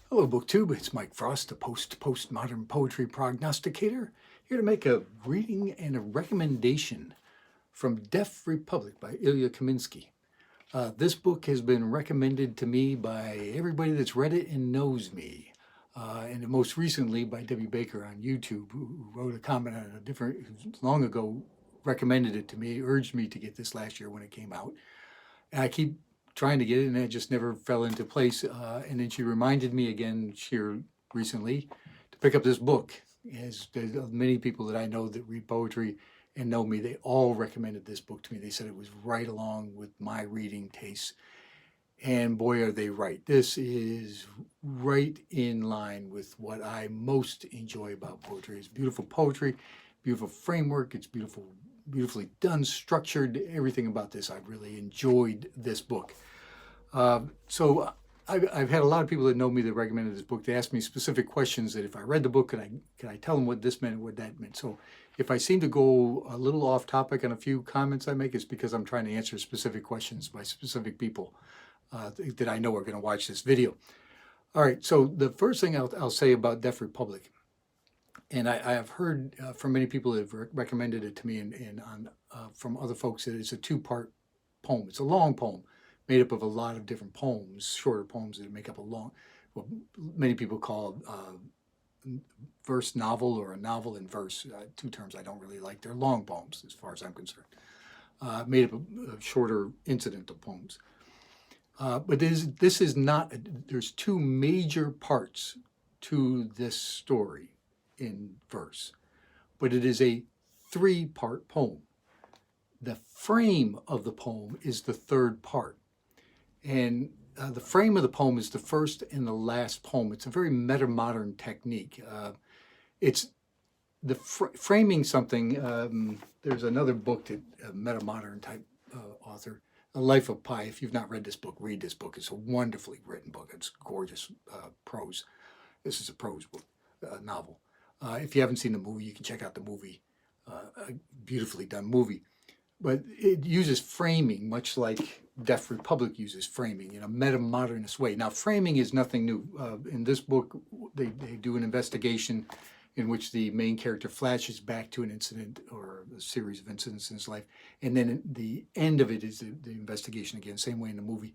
Hello, BookTube. It's Mike Frost, the postmodern poetry prognosticator, here to make a reading and a recommendation from Deaf Republic by Ilya Kaminsky. This book has been recommended to me by everybody that's read it and knows me. And most recently by Debbie Baker on YouTube, who wrote a comment on a different, long ago, recommended it to me, urged me to get this last year when it came out. And I keep trying to get it, and it just never fell into place. And then she reminded me again here recently to pick up this book. As many people that I know that read poetry and know me, they all recommended this book to me. They said it was right along with my reading tastes. And boy, are they right. This is right in line with what I most enjoy about poetry. It's beautiful poetry, beautiful framework. It's beautifully done, structured. Everything about this, I've really enjoyed this book. So I've had a lot of people that know me that recommended this book. They asked me specific questions that if I read the book, could I tell them what this meant and what that meant? So if I seem to go a little off topic on a few comments I make, it's because I'm trying to answer specific questions by specific people that I know are going to watch this video. All right, so the first thing I'll say about Deaf Republic, and I have heard from many people that have recommended it to me and from other folks that it's a two-part poem. It's a long poem made up of a lot of different poems, shorter poems that make up a long, what many people call verse novel or a novel in verse, two terms I don't really like. They're long poems as far as I'm concerned, made up of shorter incidental poems. But this is not, there's two major parts to this story in verse, but it is a three-part poem. The frame of the poem is the third part. And the frame of the poem is the first and the last poem. It's a very metamodern technique. It's the framing something. There's another book that a metamodern type author, A Life of Pi. If you've not read this book, read this book. It's a wonderfully written book. It's gorgeous prose. This is a prose book, novel. If you haven't seen the movie, you can check out the movie. A beautifully done movie. But it uses framing, much like Deaf Republic uses framing in a metamodernist way. Now, framing is nothing new. In this book, they do an investigation in which the main character flashes back to an incident or a series of incidents in his life. And then the end of it is the investigation again, same way in the movie.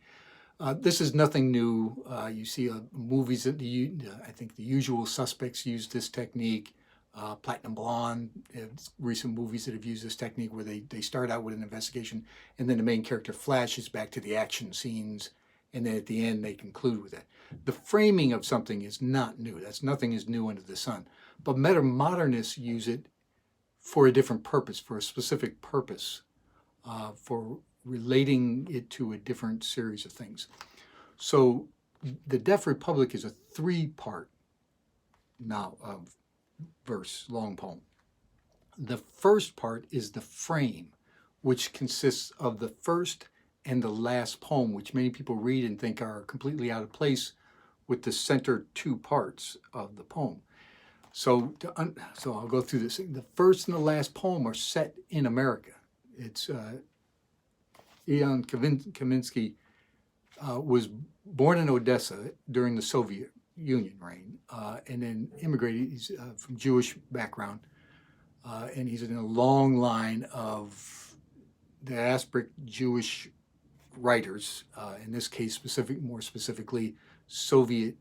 This is nothing new. You see movies that I think The Usual Suspects use this technique. Platinum Blonde, recent movies that have used this technique where they start out with an investigation and then the main character flashes back to the action scenes and then at the end they conclude with it. The framing of something is not new. Nothing is new under the sun. But metamodernists use it for a different purpose, for a specific purpose, for relating it to a different series of things. So the Deaf Republic is a three-part now verse, long poem. The first part is the frame, which consists of the first and the last poem, which many people read and think are completely out of place with the center two parts of the poem. So I'll go through this. The first and the last poem are set in America. It's Ilya Kaminsky was born in Odessa during the Soviet Union reign, and then immigrated. He's from Jewish background, and he's in a long line of diasporic Jewish writers. In this case, more specifically, Soviet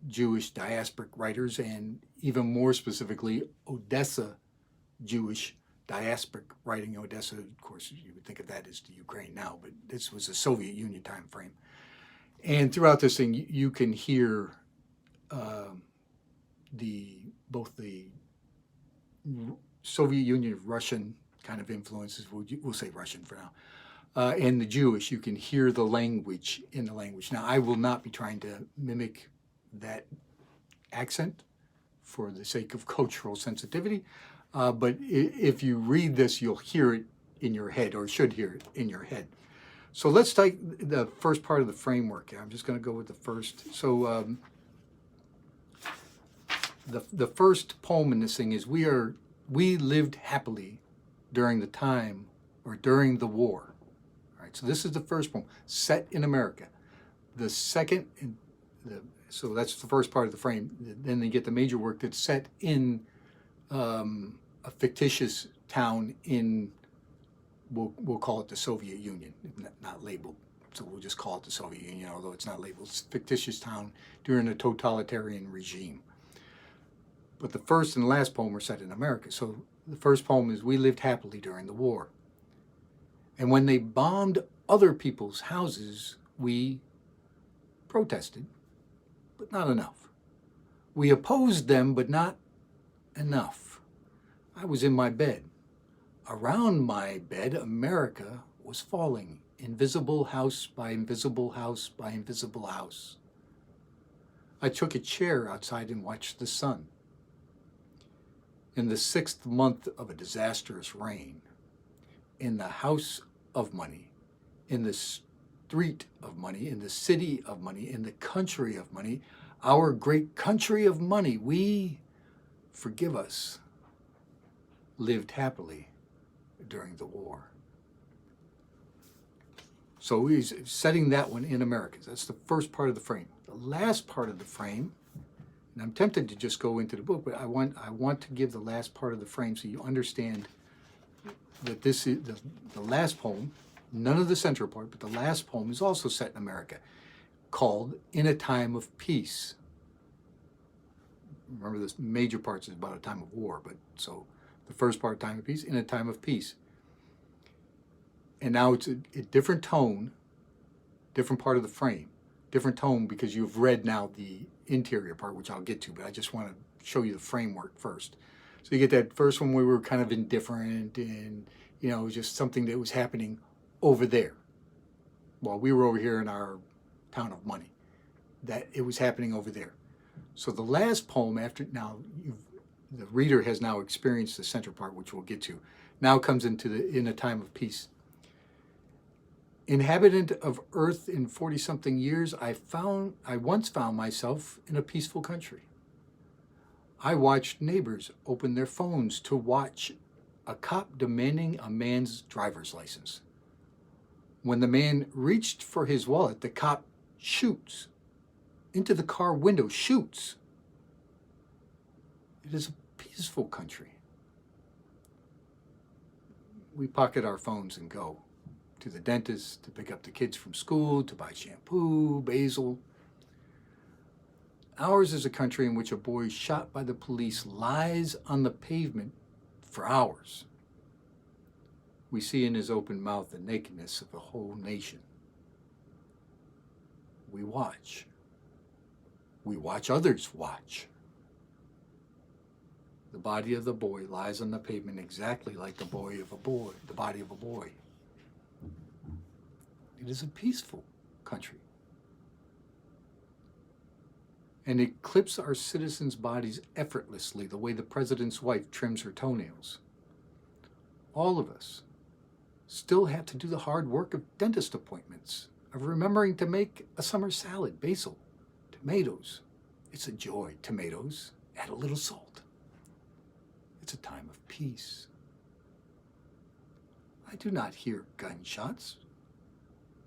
Jewish diasporic writers, and even more specifically, Odessa Jewish diasporic writing. Odessa, of course, you would think of that as the Ukraine now, but this was a Soviet Union time frame. And throughout this thing, you can hear both the Soviet Union, Russian kind of influences, we'll say Russian for now, and the Jewish. You can hear the language in the language. Now, I will not be trying to mimic that accent for the sake of cultural sensitivity, but if you read this, you'll hear it in your head, or should hear it in your head. So let's take the first part of the framework. I'm just going to go with the first. So the first poem in this thing is we lived happily during the time or during the war. All right, so this is the first poem set in America. The second So that's the first part of the frame. Then they get the major work that's set in a fictitious town in, we'll call it the Soviet Union, not labeled. So we'll just call it the Soviet Union, although it's not labeled. It's a fictitious town during a totalitarian regime. But the first and last poem are set in America. So the first poem is, "We lived happily during the war. And when they bombed other people's houses, we protested, but not enough. We opposed them, but not enough. I was in my bed. Around my bed, America was falling, invisible house by invisible house by invisible house. I took a chair outside and watched the sun. In the 6th month of a disastrous reign, in the house of money, in the street of money, in the city of money, in the country of money, our great country of money, we, forgive us, lived happily during the war." So he's setting that one in America. That's the first part of the frame. The last part of the frame, and I'm tempted to just go into the book, but I want to give the last part of the frame so you understand that this is the last poem, none of the central part, but the last poem is also set in America, called "In a Time of Peace." Remember, this major parts is about a time of war, but so the first part, time of peace, in a time of peace. And now it's a different tone, different part of the frame, different tone, because you've read now the interior part, which I'll get to, but I just want to show you the framework first. So you get that first one, we were kind of indifferent and, you know, it was just something that was happening over there while we were over here in our town of money, that it was happening over there. So the last poem, after now the reader has now experienced the central part, which we'll get to, now comes into "In a Time of Peace." "Inhabitant of earth in 40-something years, I once found myself in a peaceful country. I watched neighbors open their phones to watch a cop demanding a man's driver's license. When the man reached for his wallet, the cop shoots into the car window, shoots. It is a peaceful country. We pocket our phones and go to the dentist, to pick up the kids from school, to buy shampoo, basil. Ours is a country in which a boy shot by the police lies on the pavement for hours. We see in his open mouth the nakedness of the whole nation. We watch. We watch others watch. The body of the boy lies on the pavement exactly like the body of a boy. It is a peaceful country. And it clips our citizens' bodies effortlessly, the way the president's wife trims her toenails. All of us still have to do the hard work of dentist appointments, of remembering to make a summer salad, basil, tomatoes. It's a joy, tomatoes. Add a little salt. It's a time of peace. I do not hear gunshots,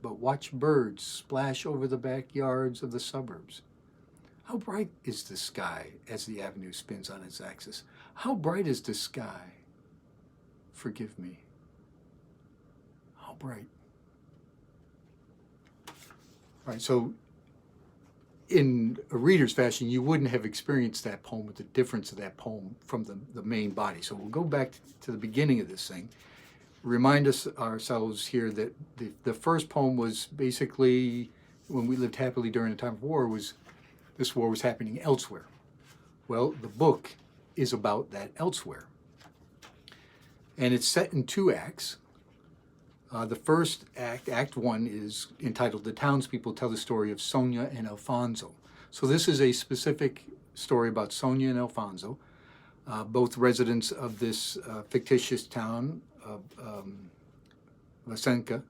but watch birds splash over the backyards of the suburbs. How bright is the sky as the avenue spins on its axis? How bright is the sky? Forgive me. How bright? All right, so in a reader's fashion, you wouldn't have experienced that poem with the difference of that poem from the main body. So we'll go back to the beginning of this thing. Remind ourselves here that the first poem was basically, when we lived happily during a time of war, this war was happening elsewhere. Well, the book is about that elsewhere. And it's set in 2 acts. The first act, Act 1, is entitled "The Townspeople Tell the Story of Sonya and Alfonso." So this is a specific story about Sonya and Alfonso, both residents of this fictitious town of Vasenka.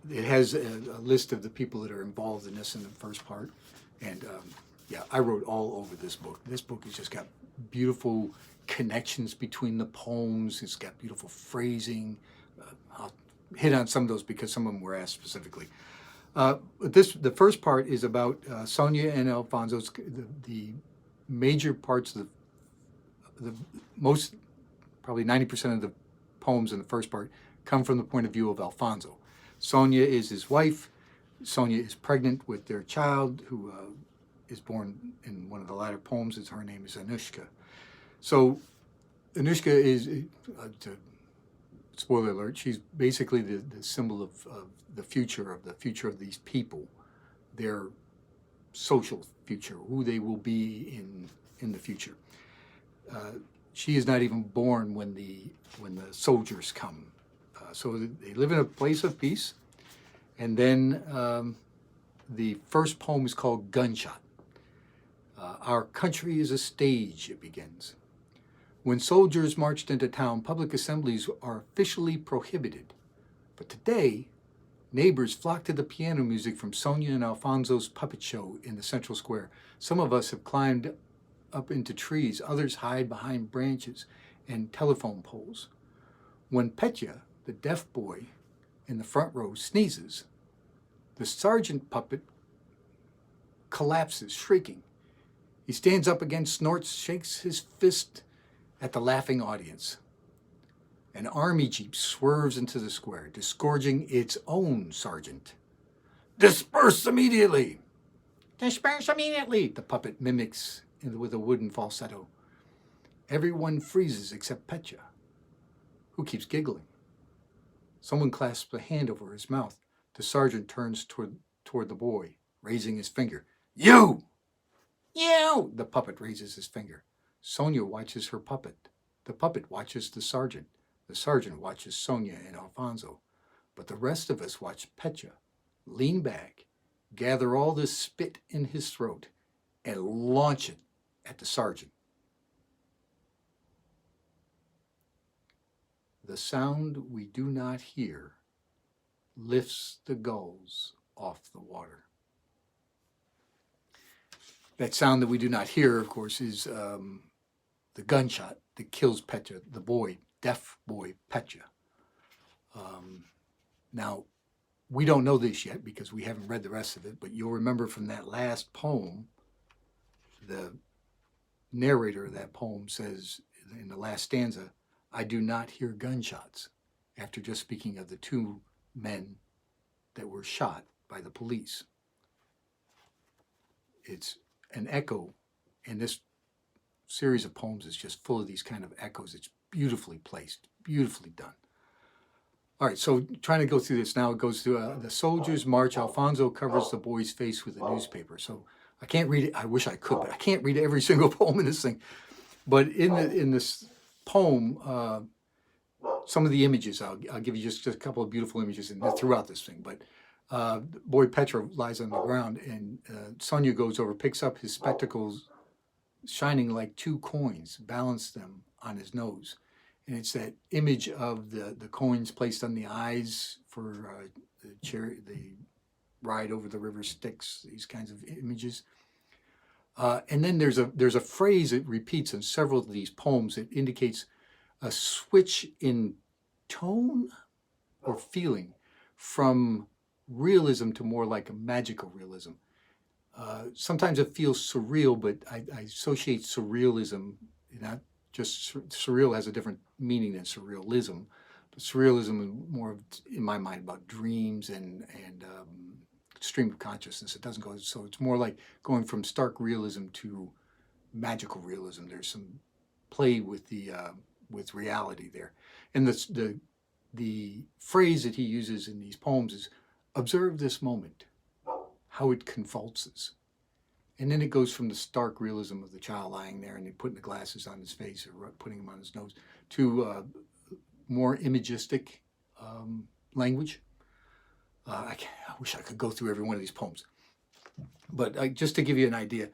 It has a list of the people that are involved in this in the first part. And I wrote all over this book. This book has just got beautiful connections between the poems. It's got beautiful phrasing. I'll hit on some of those because some of them were asked specifically. The first part is about Sonia and Alfonso's the major parts of the most, probably 90% of the poems in the first part come from the point of view of Alfonso. Sonia is his wife. Sonia is pregnant with their child, who is born in one of the latter poems. Her name is Anushka. So Anushka is, spoiler alert, she's basically the symbol of the future of these people, their social future, who they will be in the future. She is not even born when the soldiers come. So they live in a place of peace. And then the first poem is called Gunshot. Our country is a stage, it begins. When soldiers marched into town, public assemblies are officially prohibited. But today, neighbors flock to the piano music from Sonia and Alfonso's puppet show in the central square. Some of us have climbed up into trees, others hide behind branches and telephone poles. When Petya, the deaf boy in the front row, sneezes, the sergeant puppet collapses, shrieking. He stands up again, snorts, shakes his fist at the laughing audience. An army jeep swerves into the square, disgorging its own sergeant. Disperse immediately! Disperse immediately! The puppet mimics with a wooden falsetto. Everyone freezes except Petya, who keeps giggling. Someone clasps a hand over his mouth. The sergeant turns toward the boy, raising his finger. You! You! The puppet raises his finger. Sonya watches her puppet. The puppet watches the sergeant. The sergeant watches Sonia and Alfonso. But the rest of us watch Petya lean back, gather all this spit in his throat, and launch it at the sergeant. The sound we do not hear lifts the gulls off the water. That sound that we do not hear, of course, is the gunshot that kills Petya, the boy, deaf boy Petya. Now, we don't know this yet because we haven't read the rest of it, but you'll remember from that last poem, the narrator of that poem says in the last stanza, I do not hear gunshots, after just speaking of the two men that were shot by the police. It's an echo, and this series of poems is just full of these kind of echoes. It's beautifully placed, beautifully done. All right, so trying to go through this now, it goes through the soldiers march. Alfonso covers the boy's face with a newspaper. So I can't read it. I wish I could, but I can't read every single poem in this thing. But in this poem, some of the images, I'll give you just a couple of beautiful images throughout this thing. But boy Petra lies on the ground, and Sonya goes over, picks up his spectacles, shining like two coins, balance them on his nose. And it's that image of the coins placed on the eyes for the ride over the river Styx, these kinds of images. And then there's a phrase that repeats in several of these poems that indicates a switch in tone or feeling from realism to more like a magical realism. Sometimes it feels surreal, but I associate surrealism, not just surreal has a different meaning than surrealism, but surrealism is more, in my mind, about dreams and stream of consciousness. It doesn't go, so it's more like going from stark realism to magical realism. There's some play with with reality there. And the phrase that he uses in these poems is, observe this moment, how it convulses. And then it goes from the stark realism of the child lying there and then putting the glasses on his face or putting them on his nose to more imagistic language. I wish I could go through every one of these poems. But just to give you an idea,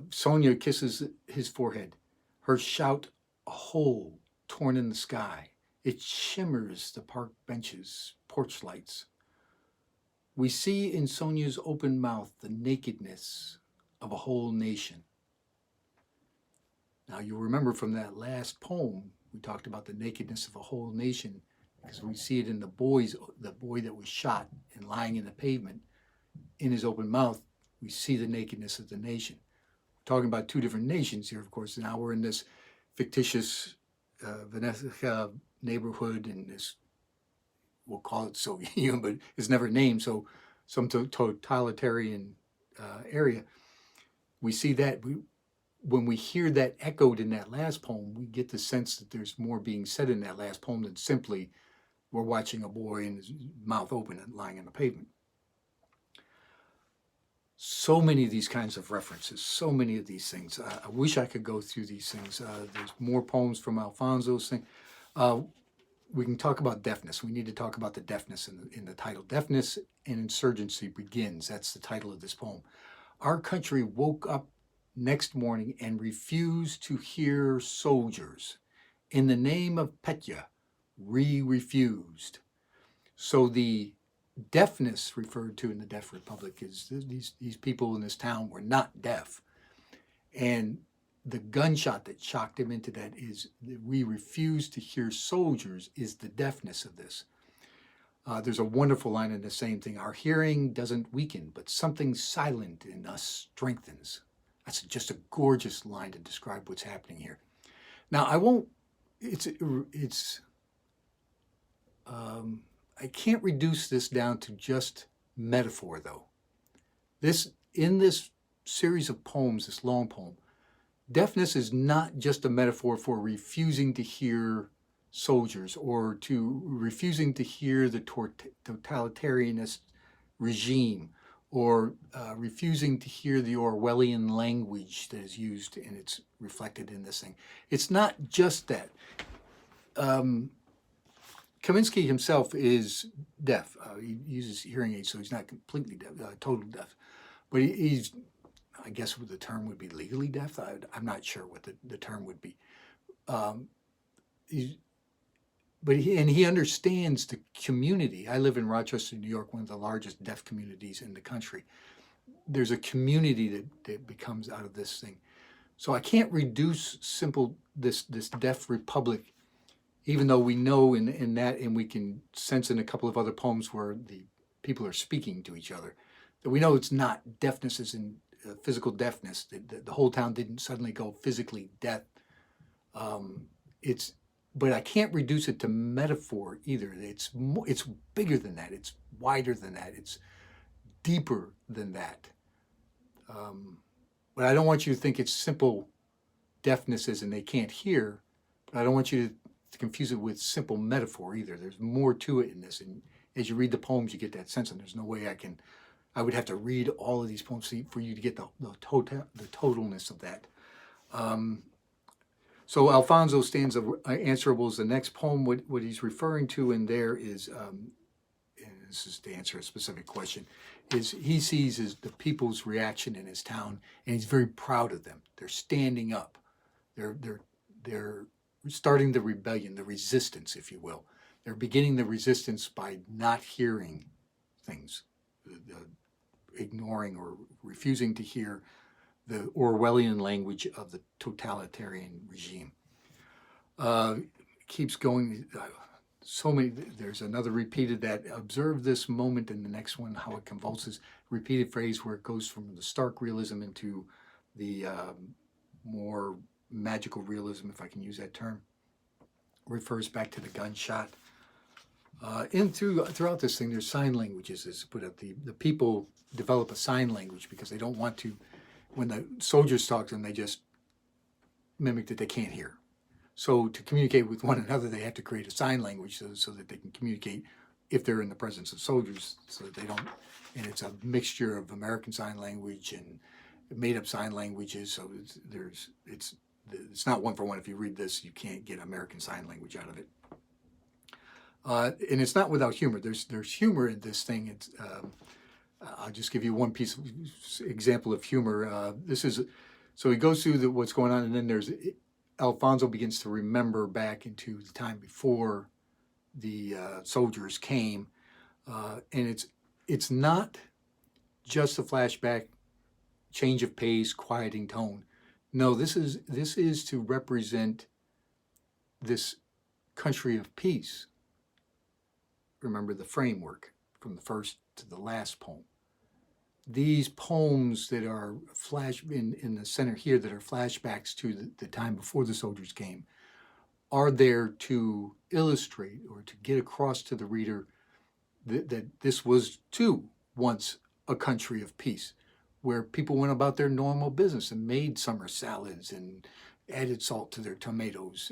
Sonya kisses his forehead. Her shout, a hole torn in the sky. It shimmers the park benches, porch lights. We see in Sonya's open mouth the nakedness of a whole nation. Now, you'll remember from that last poem, we talked about the nakedness of a whole nation because we see it in the boy that was shot and lying in the pavement in his open mouth. We see the nakedness of the nation. We're talking about two different nations here, of course. Now we're in this fictitious Venezuela neighborhood in this, we'll call it Soviet Union, but it's never named, so some totalitarian area. We see that. When we hear that echoed in that last poem, we get the sense that there's more being said in that last poem than simply we're watching a boy and his mouth open and lying on the pavement. So many of these kinds of references, so many of these things. I wish I could go through these things. There's more poems from Alfonso's thing. We can talk about deafness. We need to talk about the deafness in the title. Deafness and Insurgency Begins. That's the title of this poem. Our country woke up next morning and refused to hear soldiers. In the name of Petya, we refused. So the deafness referred to in the Deaf Republic is these people in this town were not deaf. And the gunshot that shocked him into that is that we refuse to hear soldiers is the deafness of this. There's a wonderful line in the same thing. Our hearing doesn't weaken, but something silent in us strengthens. That's just a gorgeous line to describe what's happening here. Now, I can't reduce this down to just metaphor, though. In this series of poems, this long poem, deafness is not just a metaphor for refusing to hear soldiers or to refusing to hear the totalitarianist regime or refusing to hear the Orwellian language that is used and it's reflected in this thing. It's not just that. Kaminsky himself is deaf. He uses hearing aids, so he's not completely deaf, total deaf. But he's, I guess what the term would be, legally deaf. I'm not sure what the term would be. He understands the community. I live in Rochester, New York, one of the largest deaf communities in the country. There's a community that becomes out of this thing. So I can't reduce this deaf republic, even though we know in that, and we can sense in a couple of other poems where the people are speaking to each other, that we know it's not deafness as in physical deafness. The whole town didn't suddenly go physically deaf. But I can't reduce it to metaphor either. It's bigger than that. It's wider than that. It's deeper than that. But I don't want you to think it's simple deafness as in they can't hear. But I don't want you to confuse it with simple metaphor either. There's more to it in this. And as you read the poems, you get that sense. And there's no way I would have to read all of these poems for you to get the totalness of that. So Alfonso stands answerable is the next poem. What he's referring to in there is, and this is to answer a specific question, is he sees as the people's reaction in his town, and he's very proud of them. They're standing up. They're starting the rebellion, the resistance, if you will. They're beginning the resistance by not hearing things, ignoring or refusing to hear the Orwellian language of the totalitarian regime. Keeps going. There's another repeated that, observe this moment in the next one, how it convulses. Repeated phrase where it goes from the stark realism into the more magical realism, if I can use that term. Refers back to the gunshot. Throughout this thing, there's sign languages, as put up. The people develop a sign language because they don't want to. When the soldiers talk to them, they just mimic that they can't hear. So to communicate with one another, they have to create a sign language so that they can communicate if they're in the presence of soldiers, so that they don't. And it's a mixture of American Sign Language and made-up sign languages. So it's not one for one. If you read this, you can't get American Sign Language out of it. And it's not without humor. There's humor in this thing. It's I'll just give you one example of humor. So he goes through what's going on, and then Alfonso begins to remember back into the time before the soldiers came, and it's not just a flashback, change of pace, quieting tone. No, this is to represent this country of peace remember the framework from the first to the last poem. These poems that are in the center here that are flashbacks to the time before the soldiers came are there to illustrate or to get across to the reader that this was too once a country of peace, where people went about their normal business and made summer salads and added salt to their tomatoes.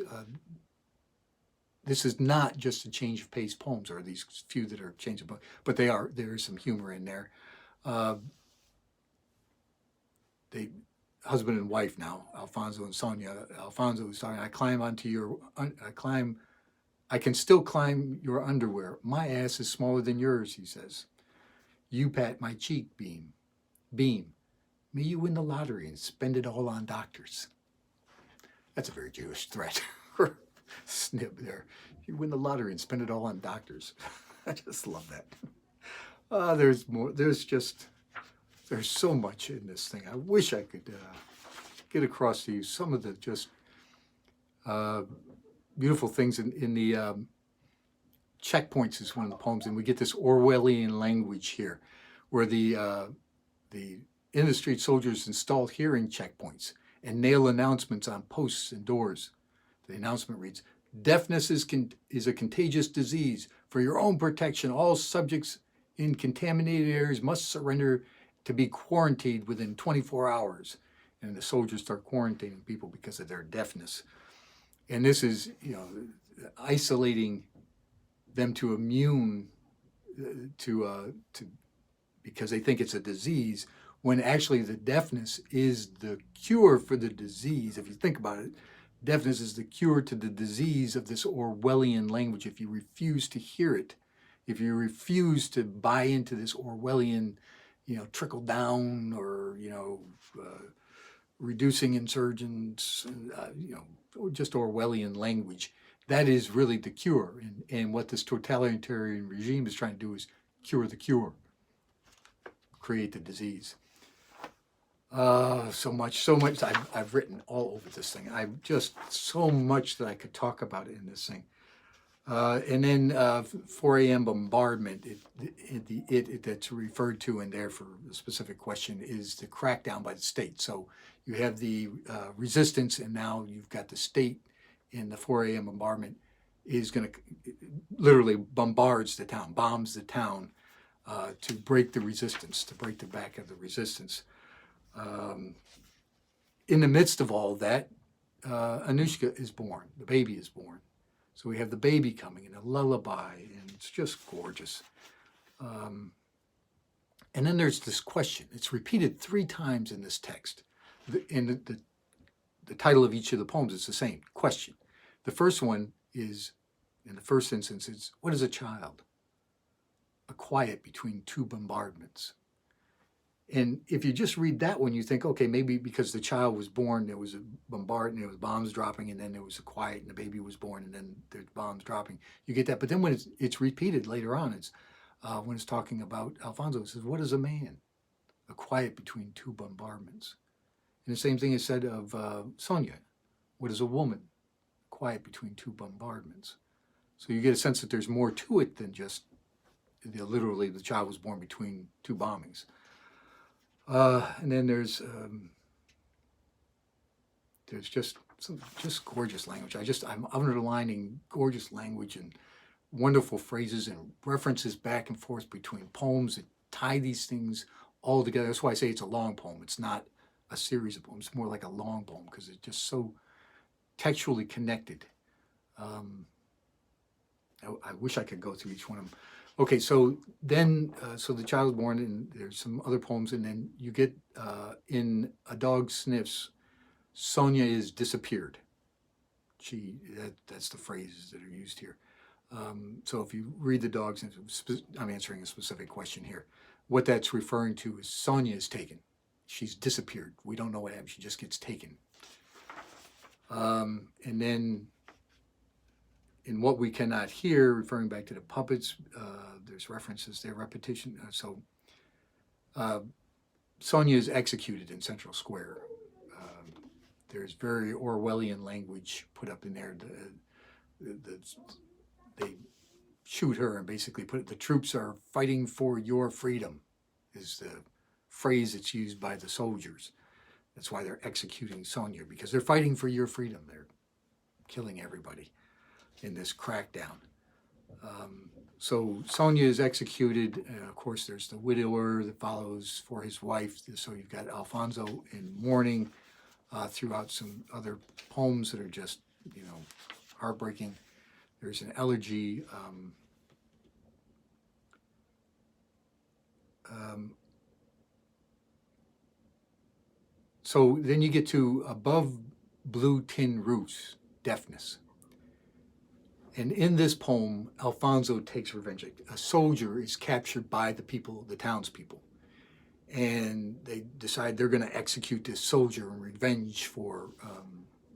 This is not just a change of pace poems, or these few that are change of pace, but there is some humor in there. They husband and wife now, Alfonso and Sonya. Alfonso is talking, I can still climb your underwear. My ass is smaller than yours, he says. You pat my cheek, Beam. May you win the lottery and spend it all on doctors. That's a very Jewish threat. Snib there. You win the lottery and spend it all on doctors. I just love that. There's more. There's so much in this thing. I wish I could get across to you some of the just beautiful things in the checkpoints is one of the poems, and we get this Orwellian language here, where the in the street soldiers install hearing checkpoints and nail announcements on posts and doors. The announcement reads, "Deafness is a contagious disease. For your own protection, all subjects in contaminated areas must surrender to be quarantined within 24 hours. And the soldiers start quarantining people because of their deafness. And this is, isolating them to immune to because they think it's a disease, when actually the deafness is the cure for the disease. If you think about it, deafness is the cure to the disease of this Orwellian language. If you refuse to hear it, if you refuse to buy into this Orwellian, trickle down or, reducing insurgents, just Orwellian language, that is really the cure. And what this totalitarian regime is trying to do is cure the cure, create the disease. So much I've written all over this thing. So much that I could talk about in this thing. And then 4 a.m. bombardment, that's referred to in there for a specific question is the crackdown by the state. So you have the resistance, and now you've got the state in the 4 a.m. bombardment is going to literally bombards the town, bombs the town to break the resistance, to break the back of the resistance. In the midst of all that, Anushka is born. The baby is born. So we have the baby coming and a lullaby, and it's just gorgeous. And then there's this question. It's repeated 3 times in this text. The title of each of the poems is the same, question. The first one is, in the first instance, is, what is a child? A quiet between 2 bombardments. And if you just read that one, you think, okay, maybe because the child was born, there was a bombardment, there was bombs dropping, and then there was a quiet, and the baby was born, and then there's bombs dropping. You get that. But then when it's repeated later on, it's when it's talking about Alfonso, it says, what is a man? A quiet between 2 bombardments. And the same thing is said of Sonya. What is a woman? Quiet between 2 bombardments. So you get a sense that there's more to it than just literally the child was born between 2 bombings. And then there's just gorgeous language. I'm underlining gorgeous language and wonderful phrases and references back and forth between poems that tie these things all together. That's why I say it's a long poem. It's not a series of poems. It's more like a long poem because it's just so textually connected. I wish I could go through each one of them. Okay, so then, so the child is born, and there's some other poems, and then you get in A Dog Sniffs, Sonya is disappeared. That's the phrases that are used here. So if you read The Dog Sniffs, I'm answering a specific question here. What that's referring to is Sonya is taken. She's disappeared. We don't know what happened. She just gets taken. And then in What We Cannot Hear, referring back to the puppets, there's references there, repetition. Sonya is executed in Central Square. There's very Orwellian language put up in there. They shoot her and basically put it, the troops are fighting for your freedom, is the phrase that's used by the soldiers. That's why they're executing Sonya, because they're fighting for your freedom. They're killing everybody in this crackdown. So Sonya is executed. Of course, there's the widower that follows for his wife. So you've got Alfonso in mourning throughout some other poems that are just, heartbreaking. There's an elegy. So then you get to above blue tin roofs, deafness. And in this poem, Alfonso takes revenge. A soldier is captured by the people, the townspeople. And they decide they're going to execute this soldier in revenge for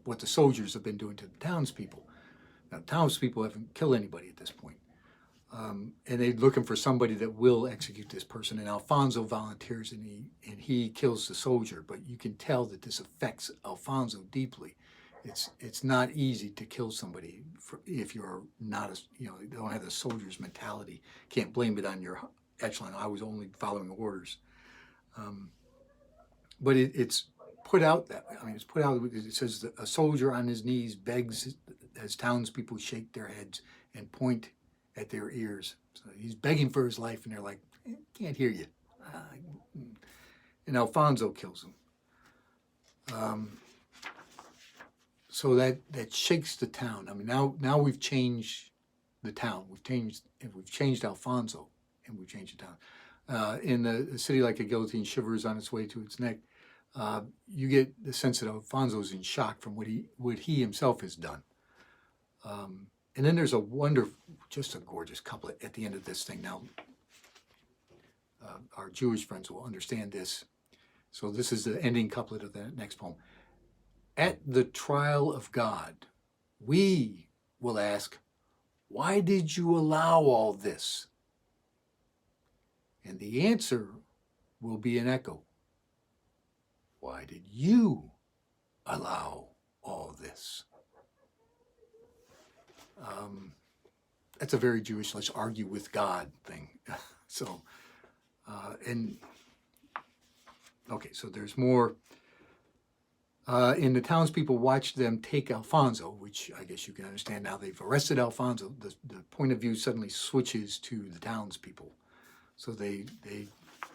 what the soldiers have been doing to the townspeople. Now, townspeople haven't killed anybody at this point. And they're looking for somebody that will execute this person. And Alfonso volunteers and he kills the soldier. But you can tell that this affects Alfonso deeply. It's not easy to kill somebody if you're not you don't have the soldier's mentality. Can't blame it on your echelon. I was only following orders. But it's put out that it's put out. It says that a soldier on his knees begs as townspeople shake their heads and point at their ears. So he's begging for his life, and they're like, "Can't hear you." And Alfonso kills him. So that shakes the town. Now we've changed the town. We've changed Alfonso, and we've changed the town. In a city like a guillotine shivers on its way to its neck, you get the sense that Alfonso's in shock from what he himself has done. And then there's just a gorgeous couplet at the end of this thing. Now, our Jewish friends will understand this. So this is the ending couplet of the next poem. At the trial of God, we will ask, why did you allow all this? And the answer will be an echo. Why did you allow all this? That's a very Jewish, let's argue with God thing. So there's more. And the townspeople watch them take Alfonso, which I guess you can understand now. They've arrested Alfonso. The point of view suddenly switches to the townspeople. So they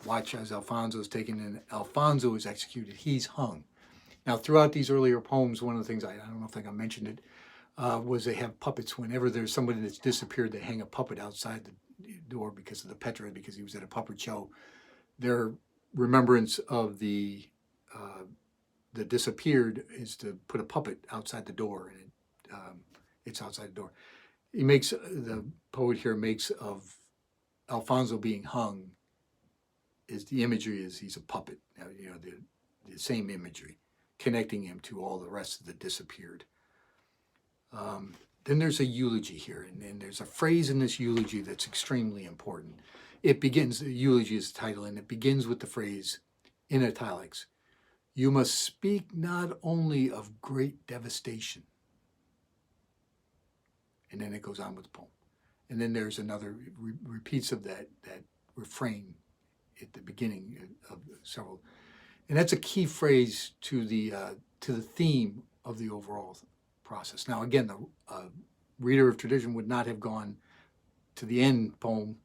watch as Alfonso is taken, and Alfonso is executed. He's hung. Now, throughout these earlier poems, one of the things, I don't know if I mentioned it, was they have puppets. Whenever there's somebody that's disappeared, they hang a puppet outside the door because of the Petra, because he was at a puppet show. Their remembrance of the disappeared is to put a puppet outside the door, and it's outside the door. The poet here makes of Alfonso being hung, the imagery is he's a puppet. The same imagery, connecting him to all the rest of the disappeared. Then there's a eulogy here, and there's a phrase in this eulogy that's extremely important. The eulogy is the title, and it begins with the phrase, in italics, you must speak not only of great devastation. And then it goes on with the poem. And then there's another repeats of that refrain at the beginning of several. And that's a key phrase to the theme of the overall process. Now, again, the reader of tradition would not have gone to the end poem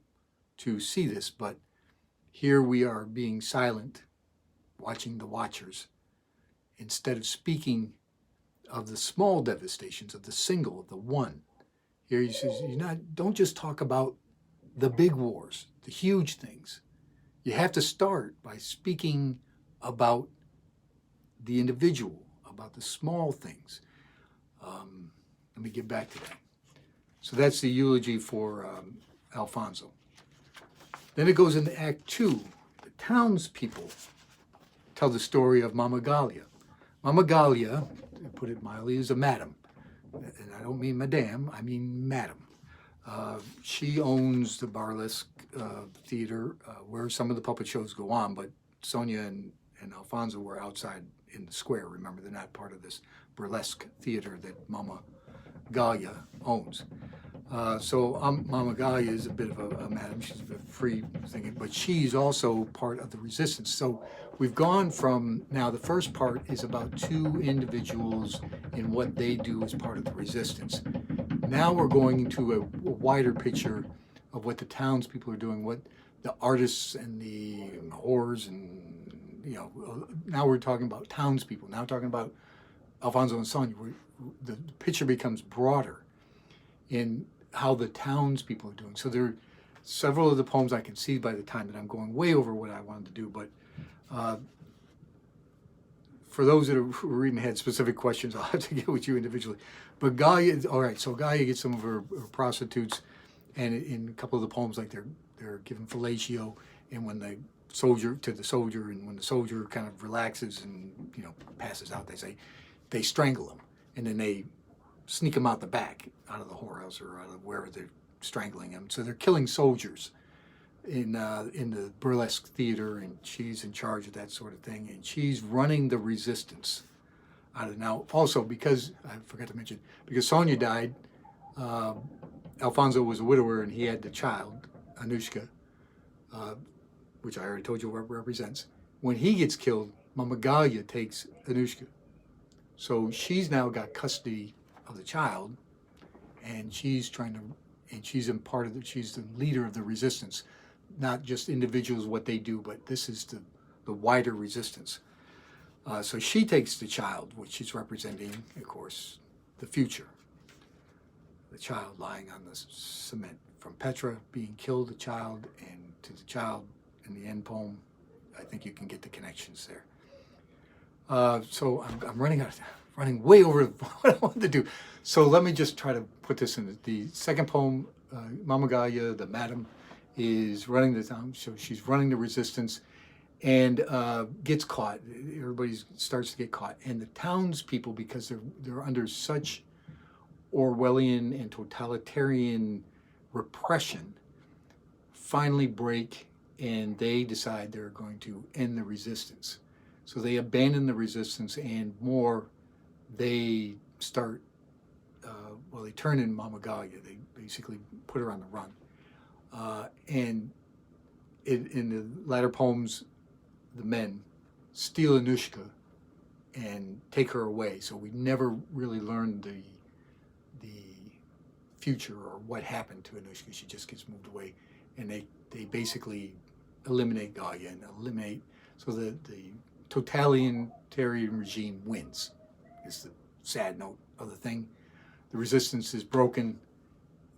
to see this, but here we are being silent, watching the watchers, instead of speaking of the small devastations, of the single, of the one. Here he says, don't just talk about the big wars, the huge things. You have to start by speaking about the individual, about the small things. Let me get back to that. So that's the eulogy for Alfonso. Then it goes into Act 2. The townspeople tell the story of Momma Galya. Momma Galya, to put it mildly, is a madam. And I don't mean madame, I mean madam. She owns the burlesque theater where some of the puppet shows go on, but Sonya and Alfonso were outside in the square. Remember, they're not part of this burlesque theater that Momma Galya owns. Momma Galya is a bit of a madam. She's a bit free thinking, but she's also part of the resistance. So we've gone from now the first part is about two individuals and what they do as part of the resistance. Now we're going into a wider picture of what the townspeople are doing, what the artists and the whores and now we're talking about townspeople. Now talking about Alfonso and Sonya. The picture becomes broader in how the townspeople are doing. So there are several of the poems I can see by the time that I'm going way over what I wanted to do, but for those that are reading ahead, specific questions, I'll have to get with you individually. But Galya, all right, so Galya gets some of her prostitutes, and in a couple of the poems, like they're given fellatio, and when the soldier, and when the soldier kind of relaxes and passes out, they strangle him, and then they sneak him out the back, out of the whorehouse or out of wherever they're strangling him. So they're killing soldiers in the burlesque theater, and she's in charge of that sort of thing, and she's running the resistance out of now. Also, because I forgot to mention, because Sonya died, Alfonso was a widower, and he had the child Anushka, which I already told you what represents. When he gets killed, Momma Galya takes Anushka, so she's now got custody of the child, and she's she's the leader of the resistance, not just individuals what they do, but this is the wider resistance. So she takes the child, which she's representing, of course, the future. The child lying on the cement, from Petra being killed, the child, and to the child in the end poem. I think you can get the connections there. So I'm running way over what I wanted to do. So let me just try to put this in. The second poem, Momma Galya, the madam, is running the town. So she's running the resistance and gets caught. Everybody starts to get caught. And the townspeople, because they're under such Orwellian and totalitarian repression, finally break, and they decide they're going to end the resistance. So they abandon the resistance, and they start, they turn in Momma Galya. They basically put her on the run. And in the latter poems, the men steal Anushka and take her away. So we never really learn the future or what happened to Anushka. She just gets moved away, and they basically eliminate Galya and eliminate, so the totalitarian regime wins, is the sad note of the thing. The resistance is broken.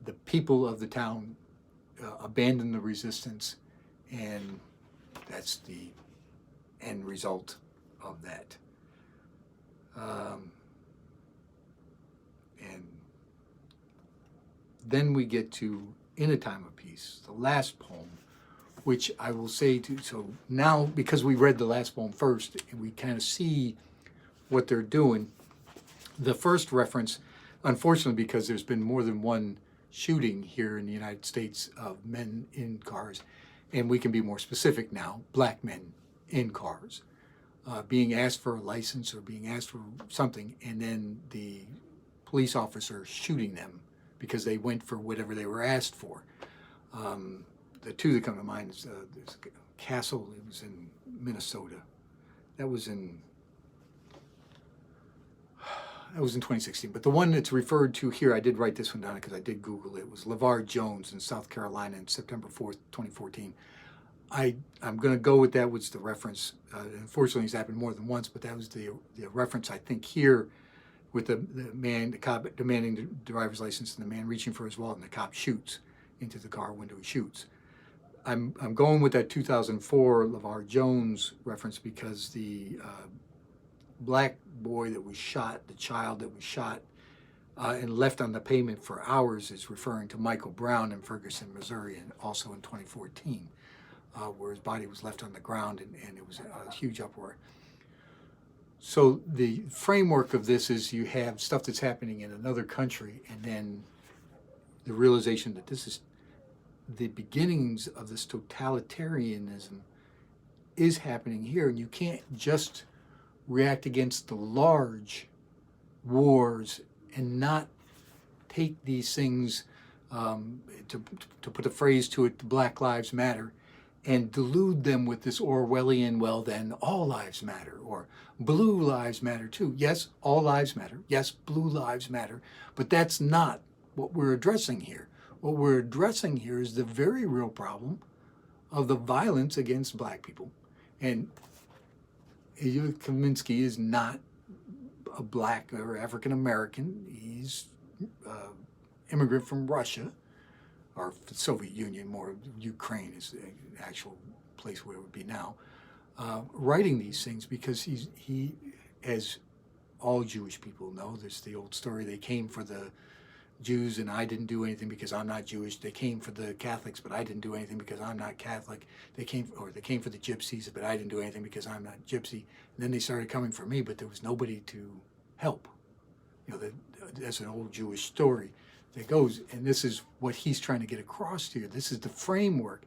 The people of the town abandon the resistance, and that's the end result of that. And then we get to In a Time of Peace, the last poem, which I will say so now, because we read the last poem first, and we kind of see what they're doing. The first reference, unfortunately, because there's been more than one shooting here in the United States of men in cars, and we can be more specific now, black men in cars, being asked for a license or being asked for something, and then the police officer shooting them because they went for whatever they were asked for. The two that come to mind is Castle. It was in Minnesota. That was in 2016. But the one that's referred to here, I did write this one down because I did Google it, was LeVar Jones in South Carolina on September 4th, 2014. I'm going to go with that was the reference. Unfortunately, it's happened more than once, but that was the reference, I think, here with the cop demanding the driver's license and the man reaching for his wallet, and the cop shoots into the car window. He shoots. I'm going with that 2004 LeVar Jones reference because the black boy that was shot, the child that was shot and left on the pavement for hours, is referring to Michael Brown in Ferguson, Missouri, and also in 2014, where his body was left on the ground, and it was a huge uproar. So the framework of this is you have stuff that's happening in another country, and then the realization that this is the beginnings of this totalitarianism is happening here, and you can't just react against the large wars and not take these things to put a phrase to it, Black Lives Matter, and delude them with this Orwellian, well then all lives matter, or blue lives matter too. Yes, all lives matter. Yes, blue lives matter. But that's not what we're addressing here. What we're addressing here is the very real problem of the violence against black people. And Ilya Kaminsky is not a black or African American. He's immigrant from Russia, or the Soviet Union, more Ukraine is the actual place where it would be now, writing these things because he, as all Jewish people know, there's the old story, they came for the Jews and I didn't do anything because I'm not Jewish. They came for the Catholics, but I didn't do anything because I'm not Catholic. They came for the Gypsies, but I didn't do anything because I'm not Gypsy. And then they started coming for me, but there was nobody to help. You know, that's an old Jewish story that goes, and this is what he's trying to get across here. This is the framework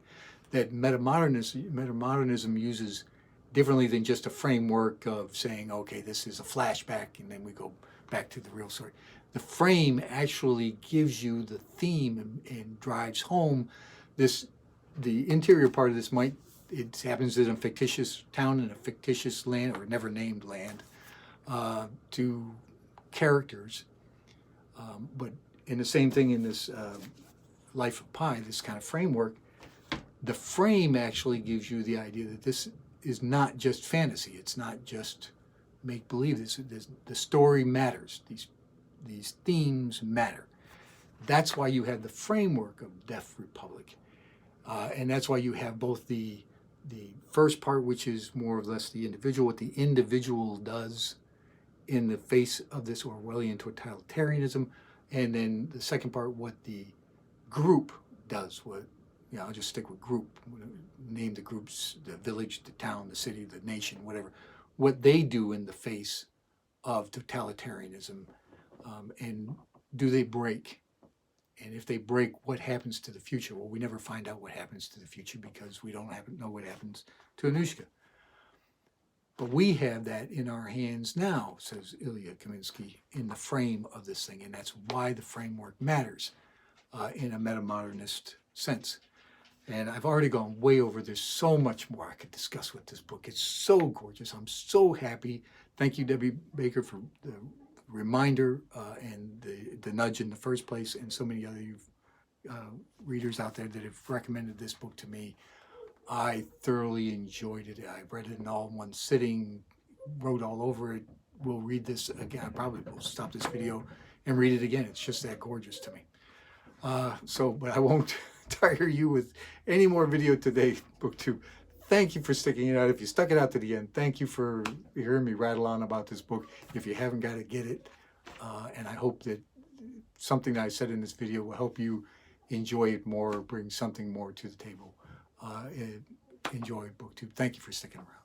that metamodernism uses differently than just a framework of saying, okay, this is a flashback, and then we go back to the real story. The frame actually gives you the theme and drives home this. The interior part of this it happens in a fictitious town in a fictitious land or never named land, to characters, but in the same thing in this Life of Pi, this kind of framework, the frame actually gives you the idea that this is not just fantasy. It's not just make-believe. The story matters. These themes matter. That's why you have the framework of Deaf Republic. And that's why you have both the first part, which is more or less the individual, what the individual does in the face of this Orwellian totalitarianism, and then the second part, what the group does. I'll just stick with group, name the groups, the village, the town, the city, the nation, whatever, what they do in the face of totalitarianism, and do they break? And if they break, what happens to the future? Well, we never find out what happens to the future because we don't know what happens to Anushka. But we have that in our hands now, says Ilya Kaminsky, in the frame of this thing. And that's why the framework matters in a metamodernist sense. And I've already gone way over. There's so much more I could discuss with this book. It's so gorgeous. I'm so happy. Thank you, Debbie Baker, for the reminder and the nudge in the first place, and so many other readers out there that have recommended this book to me. I thoroughly enjoyed it. I read it in all one sitting, wrote all over it. We'll read this again. I probably will stop this video and read it again. It's just that gorgeous to me. But I won't tire you with any more video today, book 2. Thank you for sticking it out. If you stuck it out to the end, thank you for hearing me rattle on about this book. If you haven't got it, get it. And I hope that something that I said in this video will help you enjoy it more, or bring something more to the table. Enjoy book 2. Thank you for sticking around.